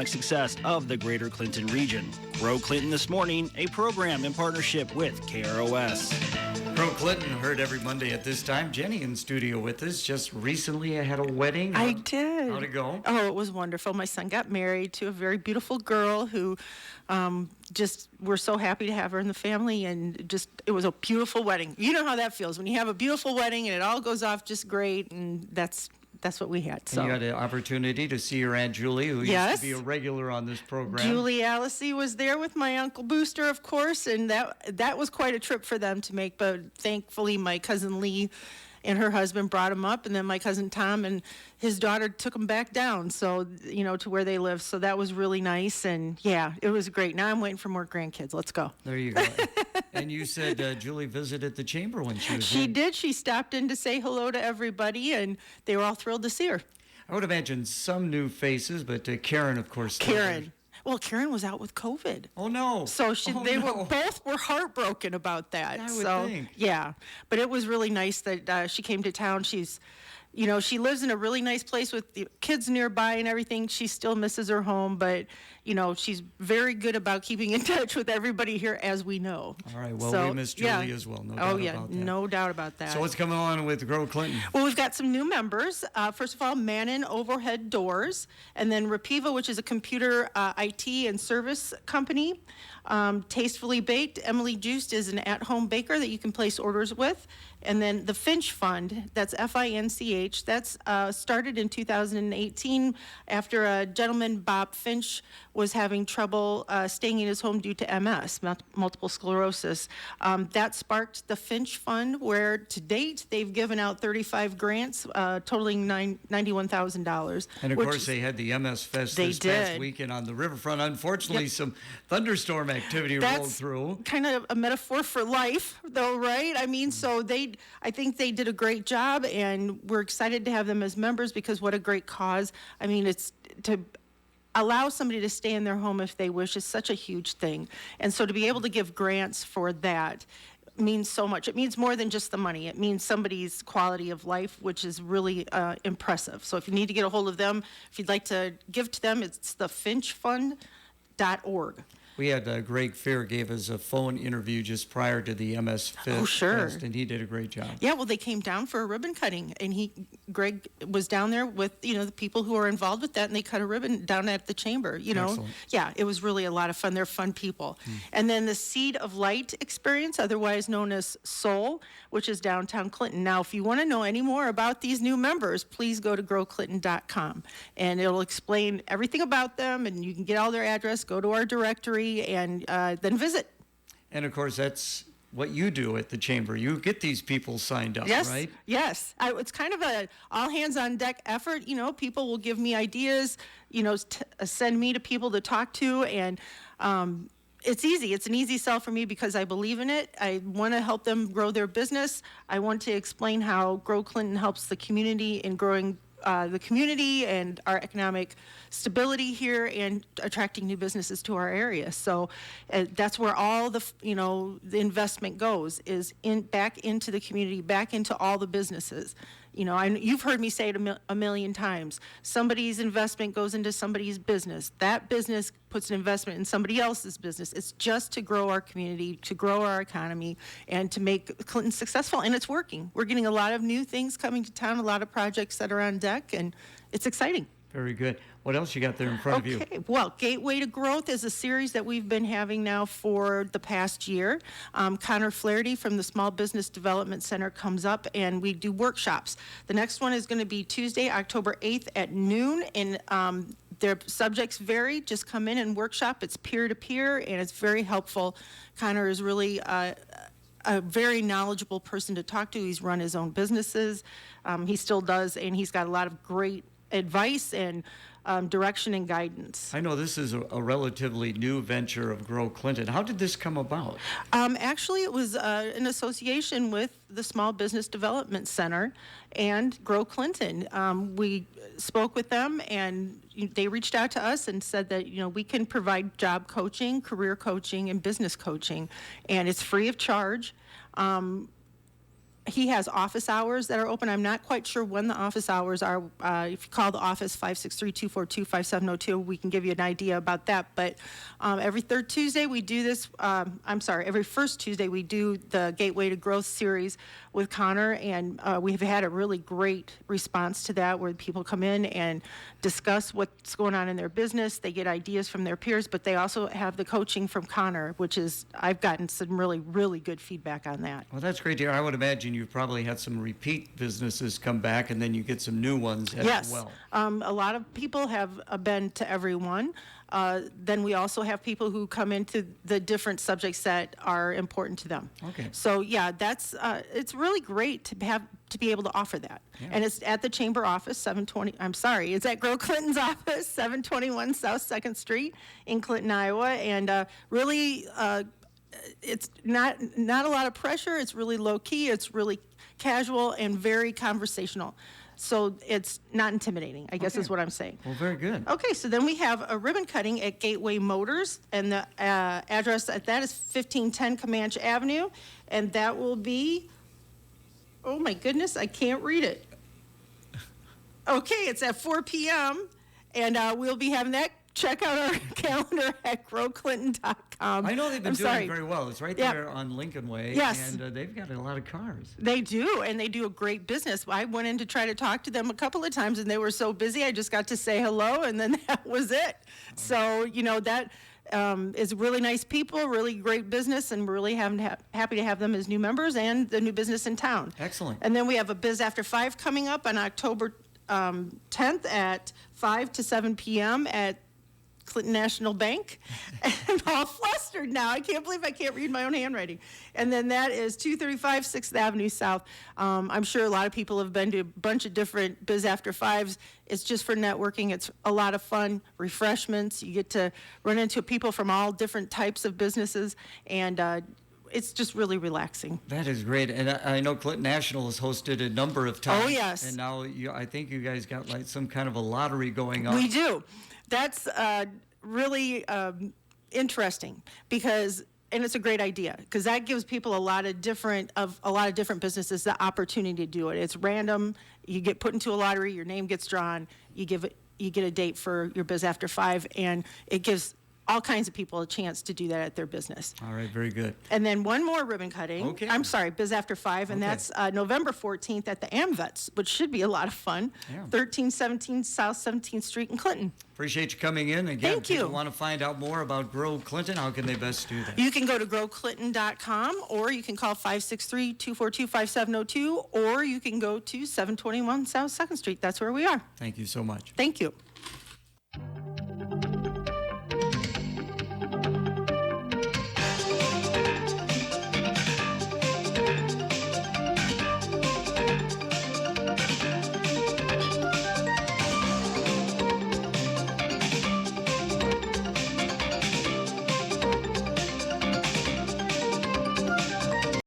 success of the greater Clinton region. Grow Clinton This Morning, a program in partnership with KROS. Grow Clinton, heard every Monday at this time. Jenny in studio with us. Just recently I had a wedding. I did. How'd it go? Oh, it was wonderful. My son got married to a very beautiful girl who just we're so happy to have her in the family, and just it was a beautiful wedding. You know how that feels when you have a beautiful wedding and it all goes off just great, and that's what we had. So and you had an opportunity to see your Aunt Julie, who used to be a regular on this program. Julie Alice was there with my Uncle Booster, of course, and that was quite a trip for them to make. But thankfully, my cousin Lee and her husband brought him up, and then my cousin Tom and his daughter took him back down, so, to where they live. So that was really nice, and yeah, it was great. Now I'm waiting for more grandkids. Let's go. There you go. And you said Julie visited the chamber when she was She did. She stopped in to say hello to everybody, and they were all thrilled to see her. I would imagine some new faces, but Karen, of course. Karen. Well, Karen was out with COVID. Oh, no. So they were both heartbroken about that. I would think. Yeah. But it was really nice that she came to town. She's, she lives in a really nice place with the kids nearby and everything. She still misses her home, but, she's very good about keeping in touch with everybody here, as we know. All right. Well, we miss Julie as well. No doubt about that. No doubt about that. So what's coming on with Grow Clinton? Well, we've got some new members. First of all, Mannon Overhead Doors, and then Rapiva, which is a computer IT and service company. Tastefully Baked, Emily Juiced is an at-home baker that you can place orders with. And then the Finch Fund, that's Finch, that's started in 2018 after a gentleman, Bob Finch, was having trouble staying in his home due to MS, multiple sclerosis. That sparked the Finch Fund, where to date they've given out 35 grants totaling $91,000. And of course they had the MS Fest this past weekend on the riverfront. Unfortunately, some thunderstorm activity rolled through. Kind of a metaphor for life, though, right? I mean, so I think they did a great job, and we're excited to have them as members because what a great cause. I mean, it's to allow somebody to stay in their home if they wish is such a huge thing. And so to be able to give grants for that means so much. It means more than just the money. It means somebody's quality of life, which is really impressive. So if you need to get a hold of them, if you'd like to give to them, it's thefinchfund.org. We had Greg Fair gave us a phone interview just prior to the MS Fest, and he did a great job. Yeah, well, they came down for a ribbon cutting, and Greg was down there with, the people who are involved with that, and they cut a ribbon down at the chamber, Excellent. Yeah, it was really a lot of fun. They're fun people. And then the Seed of Light experience, otherwise known as Soul, which is downtown Clinton. Now, if you want to know any more about these new members, please go to growclinton.com, and it'll explain everything about them, and you can get all their address, go to our directory, and then visit. And of course, that's what you do at the chamber. You get these people signed up, right? Yes. It's kind of a all hands on deck effort. People will give me ideas, send me to people to talk to, and it's easy. It's an easy sell for me because I believe in it. I want to help them grow their business. I want to explain how Grow Clinton helps the community in growing the community and our economic stability here and attracting new businesses to our area. So that's where all the investment goes, is back into the community, back into all the businesses. You've heard me say it a million times. Somebody's investment goes into somebody's business. That business puts an investment in somebody else's business. It's just to grow our community, to grow our economy, and to make Clinton successful. And it's working. We're getting a lot of new things coming to town, a lot of projects that are on deck, and it's exciting. Very good. What else you got there in front of you? Okay, well, Gateway to Growth is a series that we've been having now for the past year. Connor Flaherty from the Small Business Development Center comes up, and we do workshops. The next one is going to be Tuesday, October 8th at noon, and their subjects vary. Just come in and workshop. It's peer-to-peer, and it's very helpful. Connor is really a very knowledgeable person to talk to. He's run his own businesses. He still does, and he's got a lot of great advice and direction and guidance. I know this is a relatively new venture of Grow Clinton. How did this come about? Actually, it was an association with the Small Business Development Center and Grow Clinton. We spoke with them, and they reached out to us and said that we can provide job coaching, career coaching, and business coaching, and it's free of charge. he has office hours that are open. I'm not quite sure when the office hours are. If you call the office, 563-242-5702, we can give you an idea about that. But every third Tuesday we do this. Every first Tuesday we do the Gateway to Growth series with Connor, and we've had a really great response to that, where people come in and discuss what's going on in their business. They get ideas from their peers, but they also have the coaching from Connor, which is, I've gotten some really, really good feedback on that. Well, that's great to hear. I would imagine you've probably had some repeat businesses come back, and then you get some new ones as well. A lot of people have been to every one. Then we also have people who come into the different subjects that are important to them. Okay. So yeah, that's it's really great to be able to offer that. Yeah. And it's at the Chamber office, it's at Grow Clinton's office, 721 South 2nd Street in Clinton, Iowa. And really, it's not a lot of pressure. It's really low key. It's really casual and very conversational. So it's not intimidating, I guess is what I'm saying. Well, very good. Okay, so then we have a ribbon cutting at Gateway Motors, and the address at that is 1510 Comanche Avenue, and that will be, oh my goodness, I can't read it. Okay, it's at 4 p.m., and we'll be having that. Check out our calendar at growclinton.com. I know they've been doing very well. It's right there on Lincoln Way. Yes. And they've got a lot of cars. They do, and they do a great business. I went in to try to talk to them a couple of times, and they were so busy, I just got to say hello, and then that was it. So, that is really nice people, really great business, and we're really happy to have them as new members and the new business in town. Excellent. And then we have a Biz After 5 coming up on October 10th at 5 to 7 p.m. at Clinton National Bank. I'm all flustered now. I can't believe I can't read my own handwriting. And then that is 235 6th Avenue South. I'm sure a lot of people have been to a bunch of different Biz After 5s. It's just for networking. It's a lot of fun, refreshments. You get to run into people from all different types of businesses, and it's just really relaxing. That is great. And I know Clinton National has hosted a number of times. Oh, yes. And now I think you guys got like some kind of a lottery going on. We do. That's really interesting and it's a great idea, because that gives people a lot of different businesses the opportunity to do it. It's random. You get put into a lottery, your name gets drawn, you get a date for your Biz After 5, and it gives all kinds of people a chance to do that at their business. All right, very good. And then one more ribbon cutting. Okay. I'm sorry, Biz After 5, and that's November 14th at the AmVets, which should be a lot of fun. Yeah. 1317 South 17th Street in Clinton. Appreciate you coming in. Again, Thank you. If people want to find out more about Grow Clinton, how can they best do that? You can go to growclinton.com, or you can call 563-242-5702, or you can go to 721 South 2nd Street. That's where we are. Thank you so much. Thank you.